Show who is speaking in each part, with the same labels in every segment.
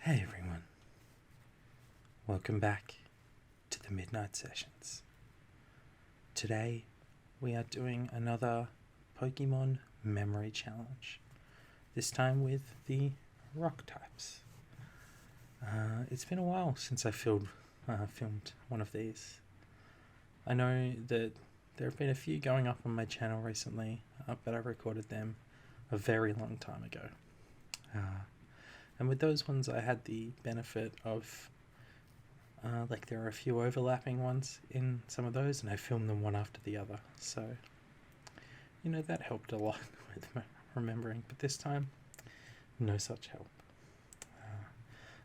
Speaker 1: Hey everyone, welcome back to the Midnight Sessions. Today we are doing another Pokemon Memory Challenge, this time with the rock types. It's been a while since I filmed one of these. I know that there have been a few going up on my channel recently, but I recorded them a very long time ago. And with those ones I had the benefit of, there are a few overlapping ones in some of those, and I filmed them one after the other, so, that helped a lot with remembering, but this time, no such help.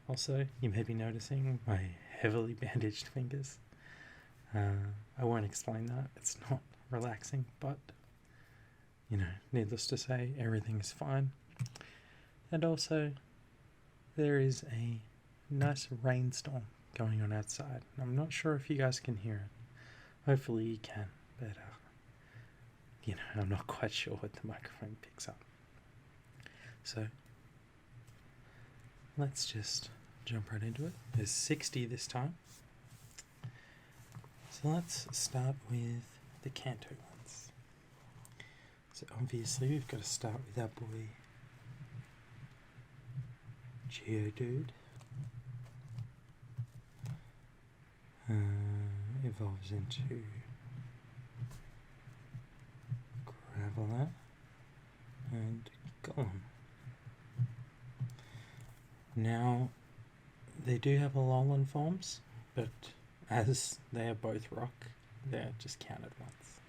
Speaker 1: Also, you may be noticing my heavily bandaged fingers. I won't explain that, it's not relaxing, but, needless to say, everything is fine. And also, there is a nice rainstorm going on outside. I'm not sure if you guys can hear it. Hopefully you can, but I'm not quite sure what the microphone picks up. So let's just jump right into it. There's 60 this time. So let's start with the Kanto ones. So obviously we've got to start with our boy Geodude. Evolves into Graveler and Golem. Now, they do have Alolan forms, but as they are both rock, they're just counted once.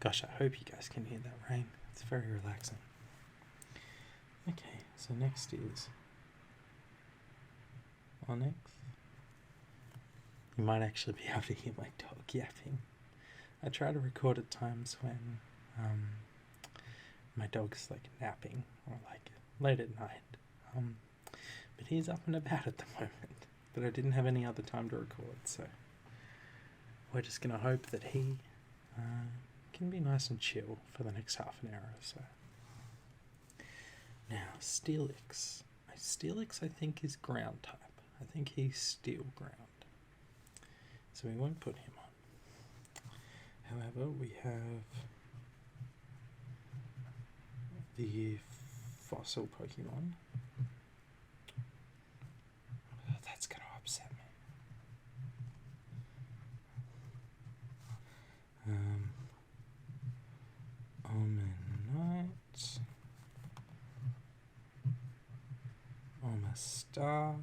Speaker 1: Gosh, I hope you guys can hear that rain. It's very relaxing. Okay, so next is Onyx. You might actually be able to hear my dog yapping. I try to record at times when my dog's napping or late at night. But he's up and about at the moment. But I didn't have any other time to record, so we're just going to hope that he can be nice and chill for the next half an hour or so. Now, Steelix. Steelix, I think, is ground type. I think he's steel ground. So we won't put him on. However, we have the fossil Pokemon. That's going to upset me. Omanite. Omastar.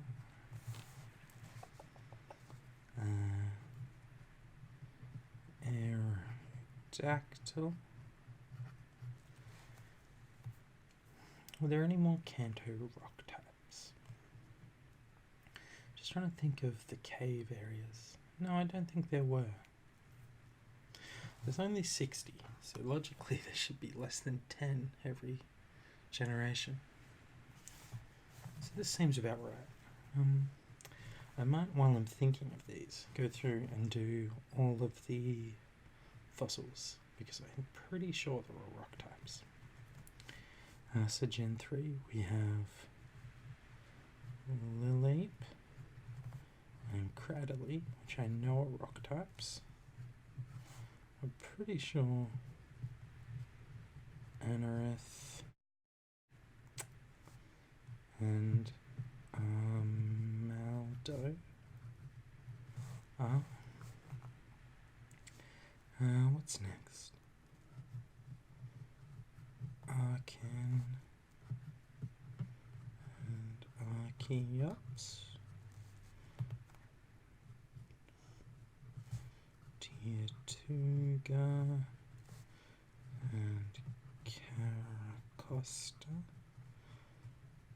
Speaker 1: Aerodactyl. Were there any more Kanto rock types? Just trying to think of the cave areas. No, I don't think there were. There's only 60, so logically there should be less than 10 every generation. So this seems about right. I might, while I'm thinking of these, go through and do all of the fossils, because I'm pretty sure they're all rock types. So Gen 3 we have Lileep and Cradily, which I know are rock types. I'm pretty sure Anorith and Maldo. What's next? Arcan and Archeops. Tietuga and Caracosta.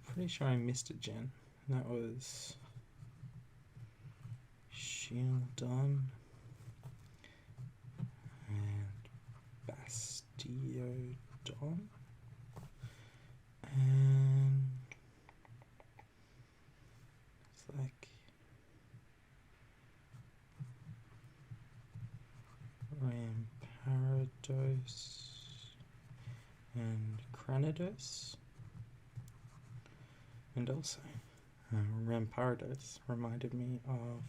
Speaker 1: Pretty sure I missed a gen. That was Shieldon and Bastiodon. And it's Ramparados and Cranidos. And also, Rampardos reminded me of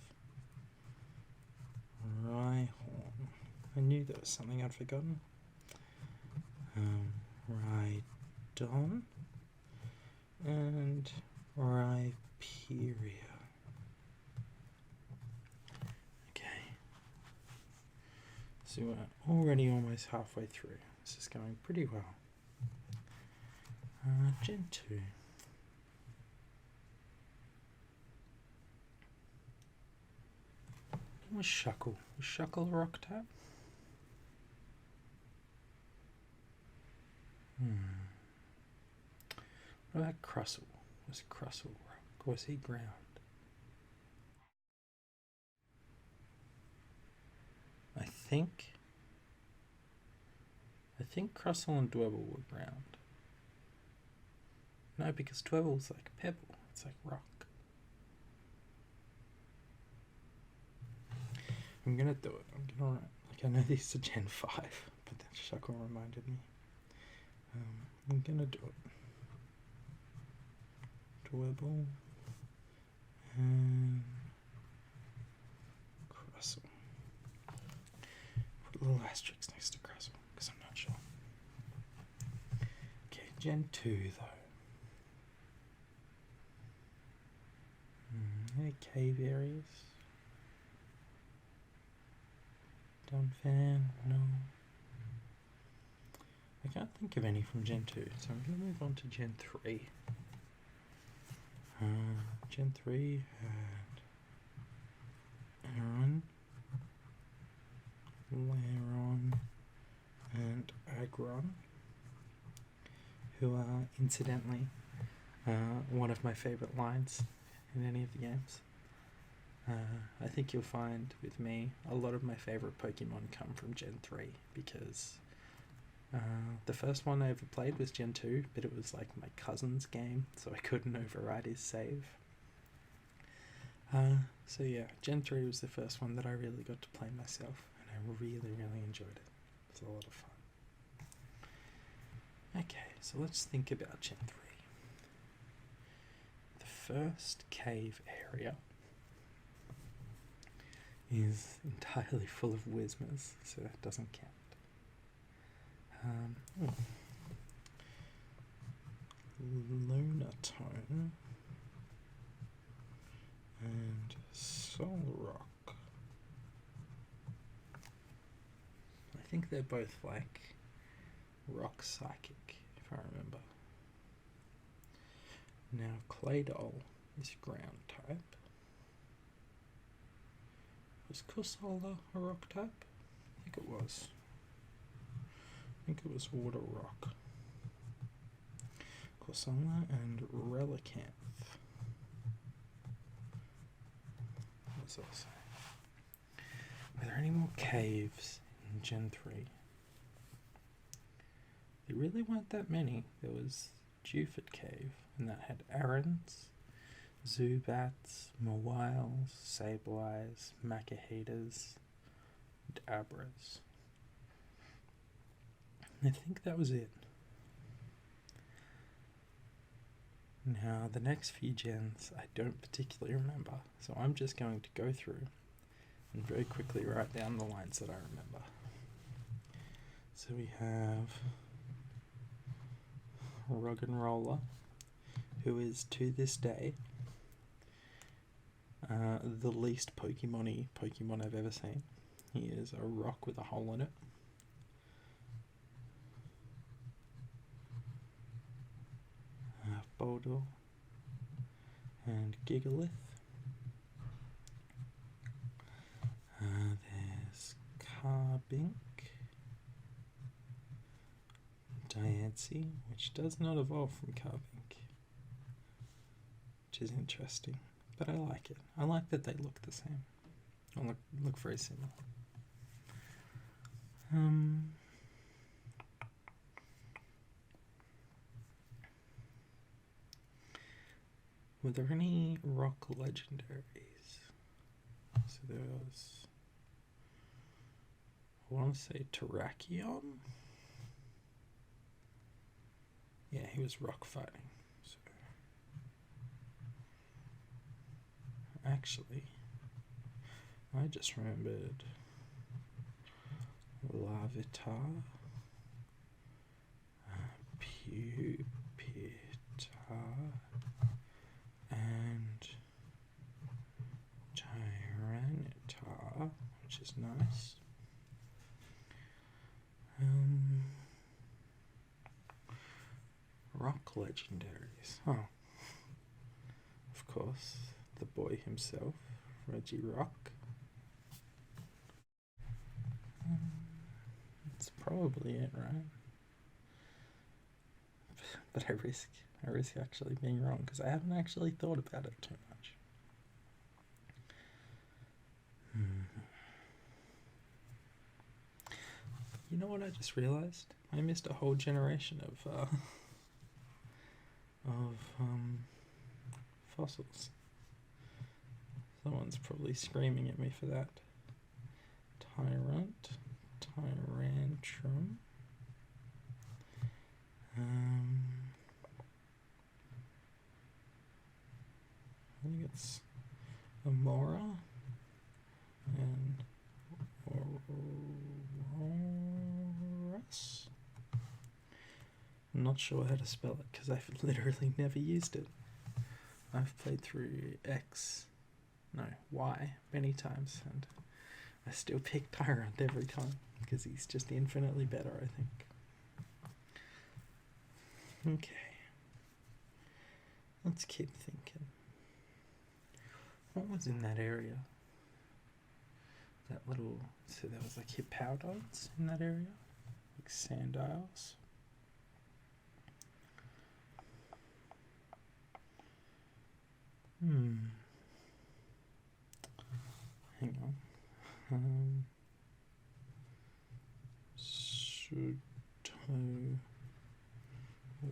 Speaker 1: Rhyhorn. I knew there was something I'd forgotten. Rhydon and Rhyperia. Okay. So we're already almost halfway through. This is going pretty well. Gen 2. What was Shuckle? Was Shuckle a rock type? What about Crustle? Was Crustle rock? Or was he ground? I think Crustle and Dwebble were ground. No, because Dwebble's like pebble. It's like rock. I'm gonna do it. I'm gonna write. Like, I know these are Gen 5, but that Shuckle reminded me. I'm gonna do it. Dwebble and Crustle. Put a little asterisk next to Crustle because I'm not sure. Okay, Gen 2 though. Any cave areas? Dunfan? No. I can't think of any from Gen 2, so I'm going to move on to Gen 3. Gen 3 had Aaron, Laron, and Agron, who are incidentally one of my favourite lines in any of the games. I think you'll find with me a lot of my favourite Pokemon come from Gen 3 because the first one I ever played was Gen 2, but it was like my cousin's game, so I couldn't override his save. So yeah, Gen 3 was the first one that I really got to play myself, and I really, really enjoyed it. It was a lot of fun. Okay, so let's think about Gen 3. The first cave area is entirely full of Whismers, so that doesn't count. Lunatone and Solrock. I think they're both like rock psychic, if I remember. Now Claydol is ground type. Was Corsola a rock type? I think it was. I think it was water rock. Corsola and Relicanth. What's else? Are there any more caves in Gen 3? There really weren't that many. There was Dewford Cave, and that had Arons, Zubats, Mawiles, Sableyes, Macahitas, and Abras. I think that was it. Now, the next few gens I don't particularly remember, so I'm just going to go through and very quickly write down the lines that I remember. So we have Roggenrola, who is to this day the least Pokemon-y Pokemon I've ever seen. He is a rock with a hole in it. Boldor and Gigalith. There's Carbink, Diancie, which does not evolve from Carbink, which is interesting, but I like it. I like that they look the same, or look very similar. Were there any rock legendaries? So there was, I want to say Terrakion? Yeah, he was rock fighting. So actually, I just remembered Larvitar, Pupitar, and Tyranitar, which is nice. Rock legendaries. Oh, of course, the boy himself, Reggie Rock. That's probably it, right? But I risk actually being wrong because I haven't actually thought about it too much. You know what I just realized? I missed a whole generation of fossils. Someone's probably screaming at me for that. Tyrantrum. I think it's Amora and Oros. I'm not sure how to spell it because I've literally never used it. I've played through Y many times, and I still pick Tyrant every time because he's just infinitely better, I think. Okay. Let's keep thinking. What was in that area? That little... So there was like hippowdons in that area? Like sand isles? Hang on.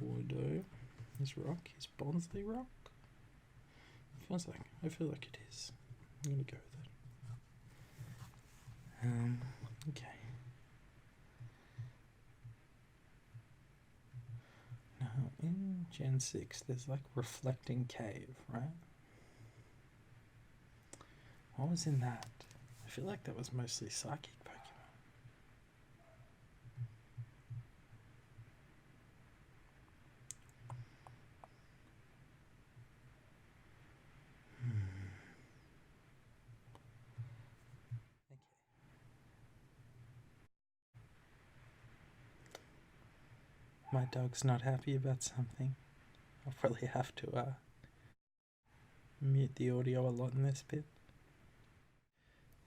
Speaker 1: Wodo is rock. Is Bonsley rock? I feel like it is. I'm gonna go with it. Okay. Now in Gen 6 there's like Reflecting Cave, right? What was in that? I feel like that was mostly psychic Pokemon. Okay. My dog's not happy about something. I'll probably have to mute the audio a lot in this bit.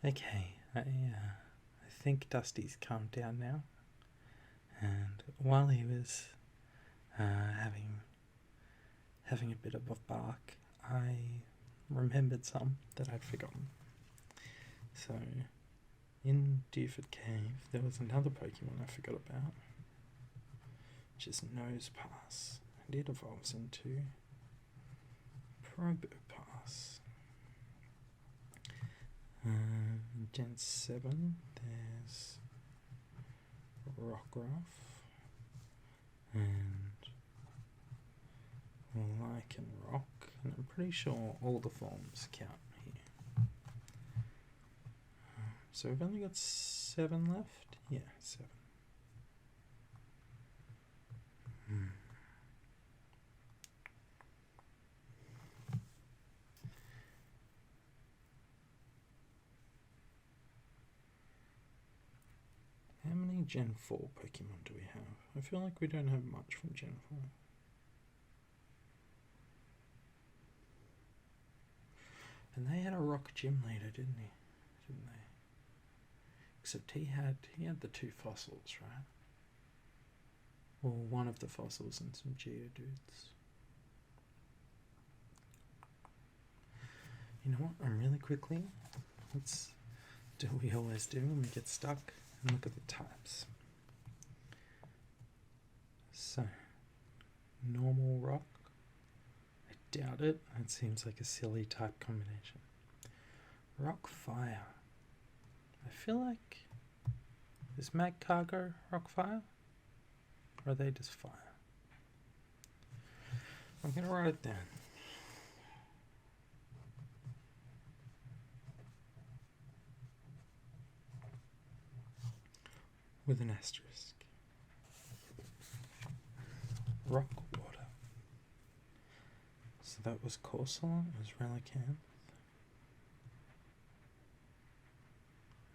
Speaker 1: Okay, I think Dusty's calmed down now, and while he was having a bit of a bark, I remembered some that I'd forgotten. So, in Dewford Cave, there was another Pokemon I forgot about, which is Nosepass, and it evolves into Probopass. Gen 7, there's Rockruff and Lycanroc, and I'm pretty sure all the forms count here. So we've only got 7 left? Yeah, 7. How many Gen 4 Pokemon do we have? I feel like we don't have much from Gen 4. And they had a rock gym leader, didn't they? Except he had the 2 fossils, right? Or one of the fossils and some Geodudes. You know what? Really quickly, let's do what we always do when we get stuck and look at the types. So, normal rock. I doubt it. It seems like a silly type combination. Rock fire. I feel like... Is Magcargo rock fire? Or are they just fire? I'm gonna write it down. with an asterisk. Rock water. So that was Corsola, it was Relicanth.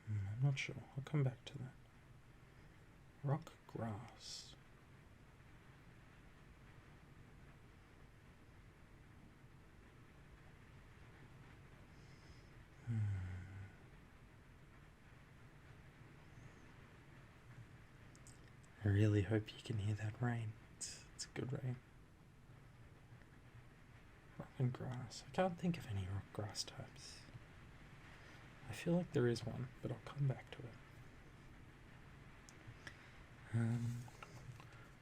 Speaker 1: I'm not sure. I'll come back to that. Rock grass. I really hope you can hear that rain. It's a good rain. Rock and grass. I can't think of any rock grass types. I feel like there is one, but I'll come back to it.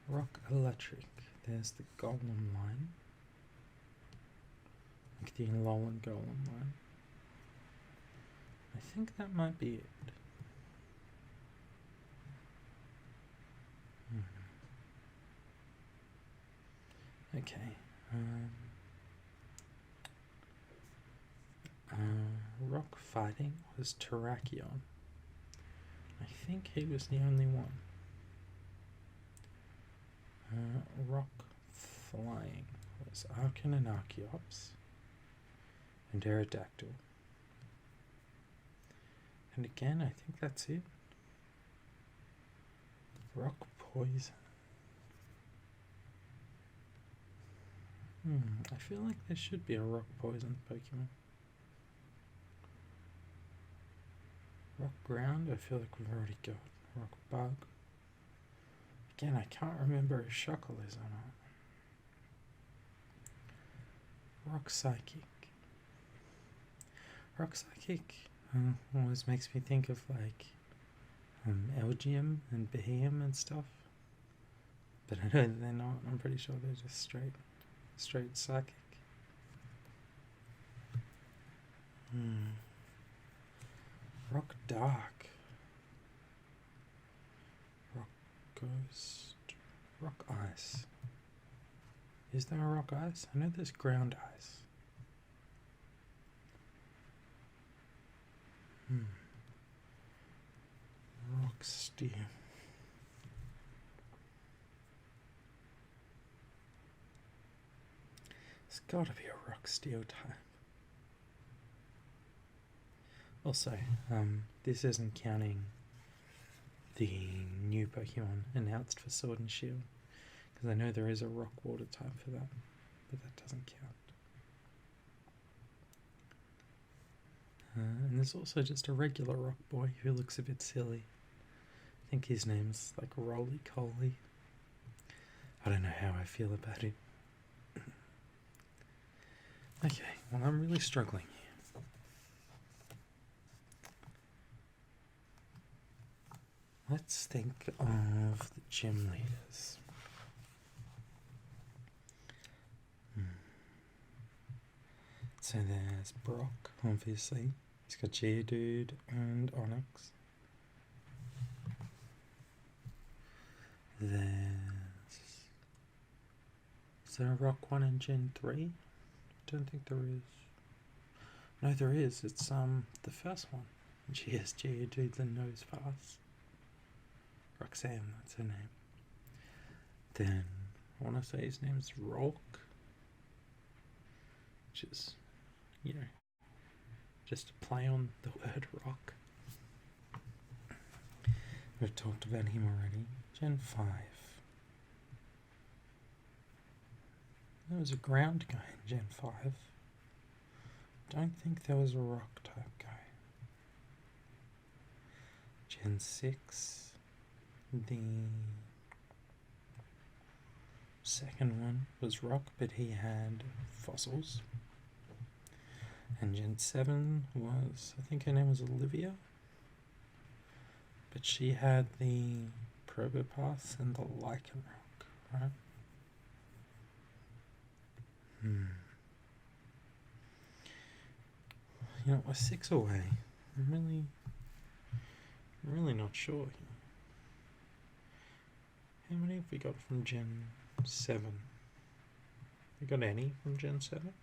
Speaker 1: Rock electric. There's the golem line. Like the Alolan golem line. I think that might be it. Okay. Rock fighting was Terrakion. I think he was the only one. Rock flying was Archon and Archeops and Aerodactyl. And again, I think that's it. Rock poison. I feel like there should be a rock poison Pokemon. Rock ground, I feel like we've already got. Rock bug. Again, I can't remember if Shuckle is or not. Rock psychic. Rock psychic always makes me think of like Elgium and Behemoth and stuff. But I know they're not. I'm pretty sure they're just straight psychic. Rock dark. Rock ghost. Rock ice. Is there a rock ice? I know there's ground ice. Rock steel. It's gotta be a rock steel type. Also, this isn't counting the new Pokemon announced for Sword and Shield, because I know there is a rock water type for that, but that doesn't count. And there's also just a regular rock boy who looks a bit silly. I think his name's like Roly Coley. I don't know how I feel about it. Okay, well, I'm really struggling here. Let's think of the gym leaders. So there's Brock, obviously. He's got Geodude and Onix. Is there a Rock 1 in Gen 3? I don't think there is. No, there is. It's the first one. And she has Geodude and Nosepass. Roxanne, that's her name. Then I want to say his name's Rolk, which is, you know, just a play on the word rock. We've talked about him already. Gen 5. There was a ground guy in Gen 5. Don't think there was a rock type guy. Gen 6. The second one was rock, but he had fossils. And Gen 7 was, I think her name was Olivia, but she had the Probopass and the Lichen Rock, right? You know, we're 6 away. I'm really not sure here. How many have we got from Gen 7? We got any from Gen 7?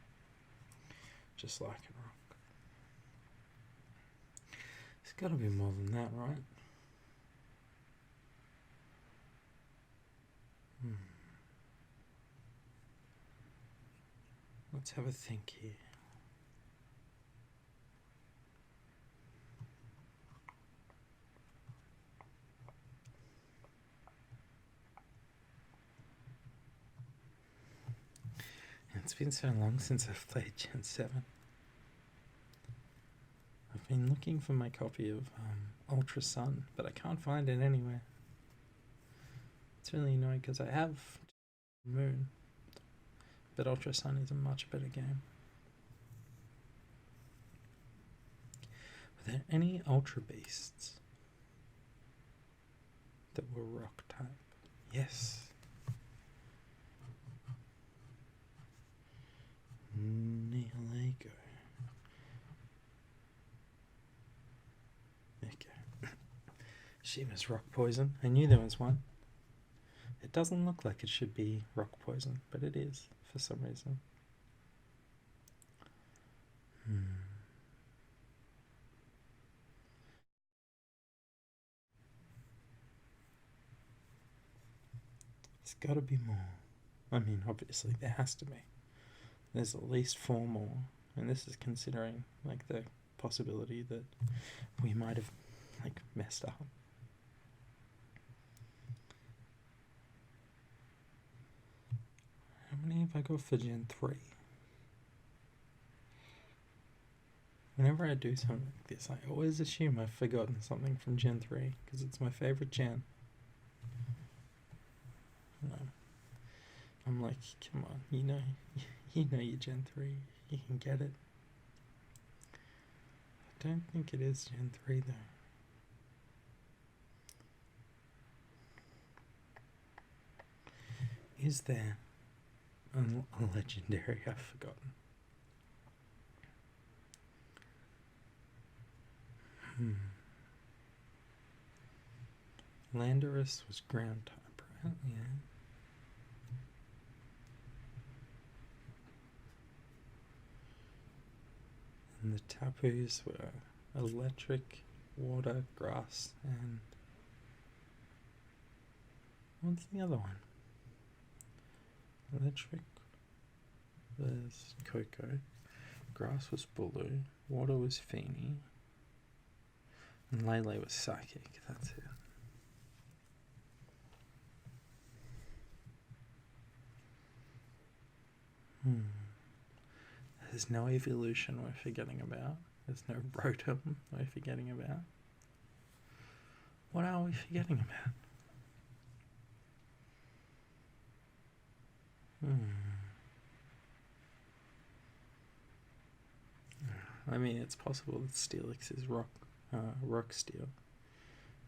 Speaker 1: Just Lichen Rock. It's got to be more than that, right? Hmm. Let's have a think here. It's been so long since I've played Gen 7. I've been looking for my copy of Ultra Sun, but I can't find it anywhere. It's really annoying because I have Moon, but Ultra Sun is a much better game. Were there any Ultra Beasts that were rock type? Yes. Neolago. Okay. She was rock poison. I knew there was one. It doesn't look like it should be rock poison, but it is for some reason. There's got to be more. I mean, obviously there has to be. There's at least 4 more, and this is considering like the possibility that we might have like messed up. How many have I got for Gen 3? Whenever I do something like this, I always assume I've forgotten something from Gen 3 because it's my favorite gen. No. I'm like, come on, you know your Gen 3, you can get it. I don't think it is Gen 3 though. Is there a legendary I've forgotten? Landorus was ground type, right? Yeah. And the Tapus were electric, water, grass, and what's the other one? Electric was Coco, grass was Bulu, water was Feeny, and Lele was Psychic. That's it. There's no evolution we're forgetting about. There's no Rotom we're forgetting about. What are we forgetting about? I mean, it's possible that Steelix is rock steel,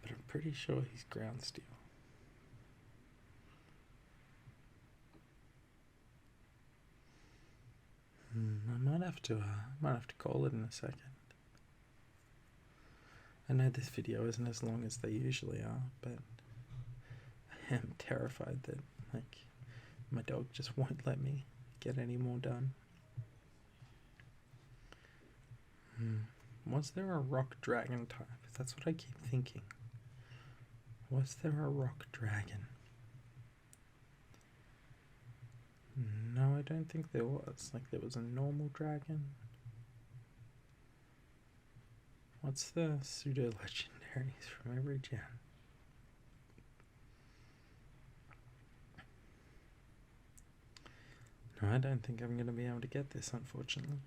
Speaker 1: but I'm pretty sure he's ground steel. I might have to call it in a second. I know this video isn't as long as they usually are, but I am terrified that like my dog just won't let me get any more done. Was there a rock dragon type? That's what I keep thinking. Was there a rock dragon? No, I don't think there was. Like, there was a normal dragon. What's the pseudo legendaries from every gen? No, I don't think I'm going to be able to get this, unfortunately.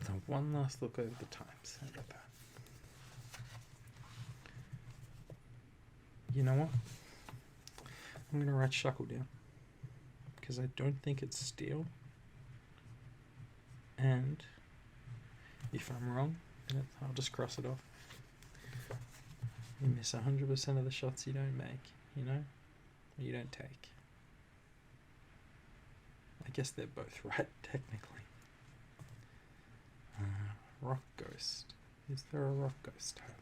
Speaker 1: So one last look over the times. I got that. You know what? I'm going to write Shuckle down. Because I don't think it's steel. And if I'm wrong, I'll just cross it off. You miss 100% of the shots you don't make, you know? Or you don't take. I guess they're both right, technically. Rock Ghost. Is there a Rock Ghost type?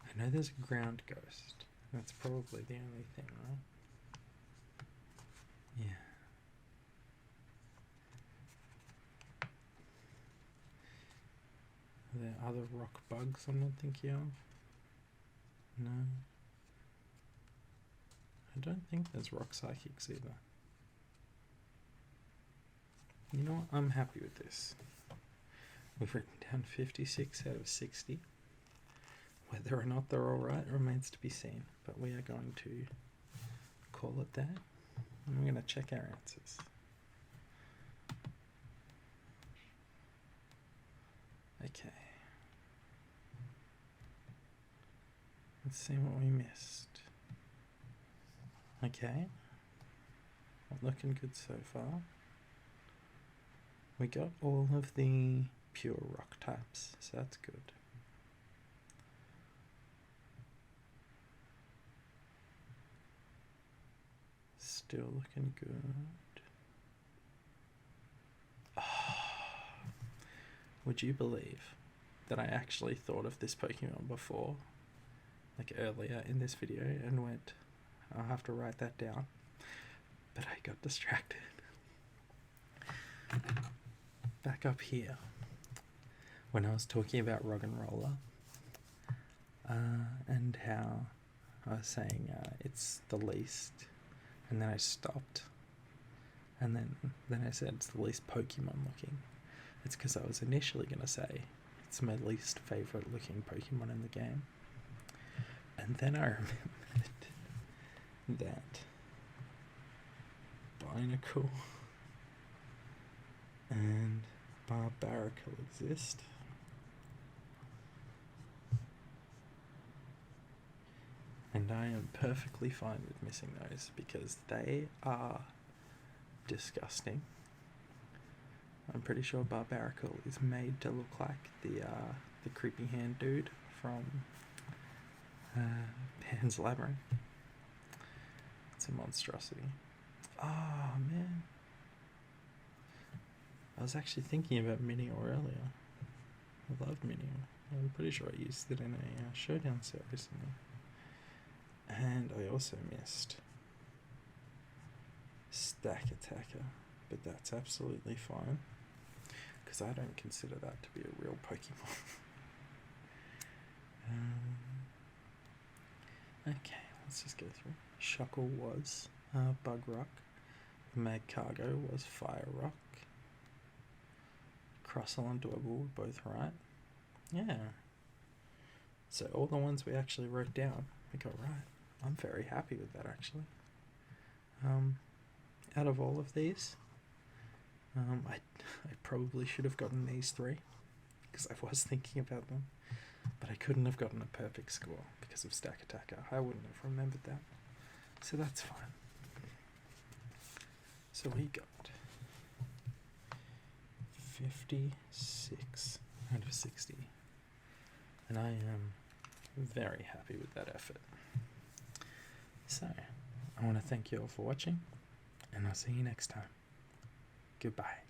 Speaker 1: I know there's a Ground Ghost. That's probably the only thing, right? Yeah. Are there other rock bugs I'm not thinking of? No. I don't think there's rock psychics either. You know what? I'm happy with this. We've written down 56 out of 60. Whether or not they're alright remains to be seen, but we are going to call it that. And we're going to check our answers. Okay. Let's see what we missed. Okay. Looking good so far. We got all of the pure rock types, so that's good. Still looking good. Oh, would you believe that I actually thought of this Pokemon before, like earlier in this video, and went, I'll have to write that down, but I got distracted. Back up here, when I was talking about Roggenrola, and how I was saying it's the least, and then I stopped, and then I said it's the least Pokemon looking. It's because I was initially going to say it's my least favourite looking Pokemon in the game, and then I remembered that Binacle and Barbaracle exist. And I am perfectly fine with missing those because they are disgusting. I'm pretty sure Barbaracle is made to look like the creepy hand dude from Pan's Labyrinth. It's a monstrosity. Oh man. I was actually thinking about Meteor earlier. I love Meteor. I'm pretty sure I used it in a Showdown set recently. And I also missed Stack Attacker, but that's absolutely fine because I don't consider that to be a real Pokemon. Okay, let's just go through. Shuckle was Bug Rock. Magcargo was Fire Rock. Crustle and Dwebble were both right. Yeah. So all the ones we actually wrote down, we got right. I'm very happy with that actually. Out of all of these, I probably should have gotten these three because I was thinking about them, but I couldn't have gotten a perfect score because of Stack Attacker. I wouldn't have remembered that, so that's fine. So we got 56 out of 60, and I am very happy with that effort. So, I want to thank you all for watching, and I'll see you next time. Goodbye.